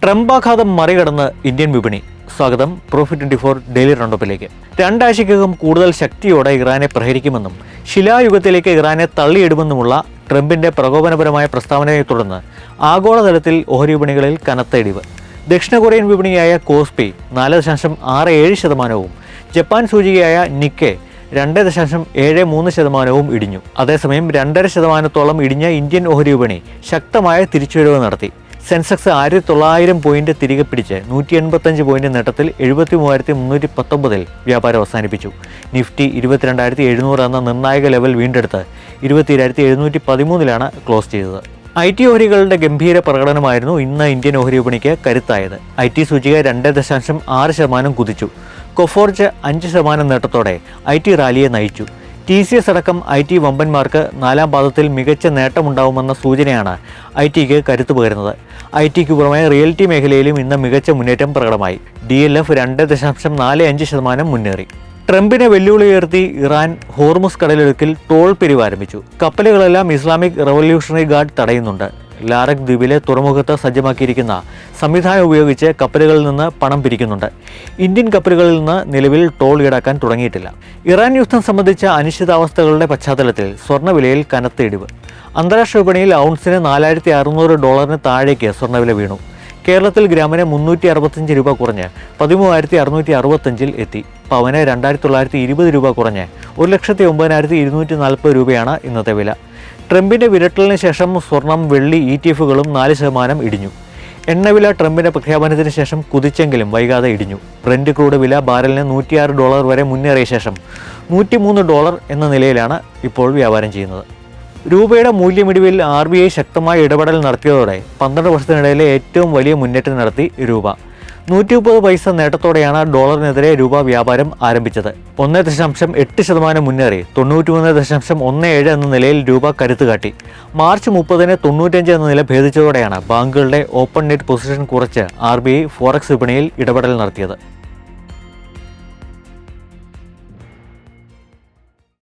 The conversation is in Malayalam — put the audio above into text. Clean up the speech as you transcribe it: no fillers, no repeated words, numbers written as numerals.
ട്രംപാഘാതം മറികടന്ന് ഇന്ത്യൻ വിപണി. സ്വാഗതം പ്രോഫിറ്റ് 24 ഡെയിലി റൗണ്ടപ്പിലേക്ക്. രണ്ടാഴ്ചയ്ക്കകം കൂടുതൽ ശക്തിയോടെ ഇറാനെ പ്രഹരിക്കുമെന്നും ശിലായുഗത്തിലേക്ക് ഇറാനെ തള്ളിയിടുമെന്നുമുള്ള ട്രംപിന്റെ പ്രകോപനപരമായ പ്രസ്താവനയെ തുടർന്ന് ആഗോളതലത്തിൽ ഓഹരി വിപണികളിൽ കനത്ത ഇടിവ്. ദക്ഷിണ കൊറിയൻ വിപണിയായ കോസ്പി 4.67%, ജപ്പാൻ സൂചികയായ നിക്കെ 2.73% ഇടിഞ്ഞു. അതേസമയം 2.5% ഇടിഞ്ഞ ഇന്ത്യൻ ഓഹരി വിപണി ശക്തമായ തിരിച്ചുവരവ് നടത്തി. സെൻസെക്സ് 1900 പോയിന്റ് തിരികെ പിടിച്ച് 185 പോയിന്റ് നേട്ടത്തിൽ 73,319 വ്യാപാരം അവസാനിപ്പിച്ചു. നിഫ്റ്റി 22,700 എന്ന നിർണായക ലെവൽ വീണ്ടെടുത്ത് 22,713 ക്ലോസ് ചെയ്തത്. IT ഓഹരികളുടെ ഗംഭീര പ്രകടനമായിരുന്നു ഇന്ന് ഇന്ത്യൻ ഓഹരി വിപണിക്ക് കരുത്തായത്. IT സൂചിക 2.6% കുതിച്ചു. കൊഫോർജ് 5% നേട്ടത്തോടെ IT റാലിയെ നയിച്ചു. TCS അടക്കം IT വമ്പന്മാർക്ക് 4ാം പാദത്തിൽ മികച്ച നേട്ടമുണ്ടാവുമെന്ന സൂചനയാണ് ITക്ക് കരുത്തു പകരുന്നത്. ITക്ക് പുറമെ റിയൽറ്റി മേഖലയിലും ഇന്ന് മികച്ച മുന്നേറ്റം പ്രകടമായി. DLF 2.45% മുന്നേറി. ട്രംപിനെ വെല്ലുവിളി ഉയർത്തി ഇറാൻ ഹോർമുസ് കടലിടുക്കിൽ ടോൾ പിരിവ് ആരംഭിച്ചു. കപ്പലുകളെല്ലാം ഇസ്ലാമിക് റവല്യൂഷണറി ഗാർഡ് തടയുന്നുണ്ട്. ലാറക് ദ്വീപിലെ തുറമുഖത്ത് സജ്ജമാക്കിയിരിക്കുന്ന സംവിധാനം ഉപയോഗിച്ച് കപ്പലുകളിൽ നിന്ന് പണം പിരിക്കുന്നുണ്ട്. ഇന്ത്യൻ കപ്പലുകളിൽ നിന്ന് നിലവിൽ ടോൾ ഈടാക്കാൻ തുടങ്ങിയിട്ടില്ല. ഇറാൻ യുദ്ധം സംബന്ധിച്ച അനിശ്ചിതാവസ്ഥകളുടെ പശ്ചാത്തലത്തിൽ സ്വർണ്ണവിലയിൽ കനത്ത ഇടിവ്. അന്താരാഷ്ട്ര വിപണിയിൽ ഔൺസിന് $4,600 താഴേക്ക് സ്വർണ്ണവില വീണു. കേരളത്തിൽ ഗ്രാമിന് 365 രൂപ കുറഞ്ഞ് 13,665 എത്തി. പവന് 2,920 രൂപ കുറഞ്ഞ് 1,09,240 രൂപയാണ് ഇന്നത്തെ വില. ട്രംപിന്റെ വിരട്ടലിന് ശേഷം സ്വർണം, വെള്ളി, ETF-കളും 4% ഇടിഞ്ഞു. എണ്ണവില ട്രംപിന്റെ പ്രഖ്യാപനത്തിന് ശേഷം കുതിച്ചെങ്കിലും വൈകാതെ ഇടിഞ്ഞു. ബ്രന്റ് ക്രൂഡ് വില ബാരലിന് $106 വരെ മുന്നേറിയ ശേഷം $103 എന്ന നിലയിലാണ് ഇപ്പോൾ വ്യാപാരം ചെയ്യുന്നത്. രൂപയുടെ മൂല്യമിടിവിൽ RBI ശക്തമായ ഇടപെടൽ നടത്തിയതോടെ 12 വർഷത്തിനിടയിലെ ഏറ്റവും വലിയ മുന്നേറ്റം നടത്തി രൂപ. 130 പൈസ നേട്ടത്തോടെയാണ് ഡോളറിനെതിരെ രൂപ വ്യാപാരം ആരംഭിച്ചത്. 1.8% മുന്നേറി 93.17 എന്ന നിലയിൽ രൂപ കരുത്ത് കാട്ടി. മാർച്ച് 30-ന് 95 എന്ന നില ഭേദിച്ചതോടെയാണ് ബാങ്കുകളുടെ ഓപ്പൺ നെറ്റ് പൊസിഷൻ കുറച്ച് RBI ഫോറക്സ് വിപണിയിൽ ഇടപെടൽ നടത്തിയത്.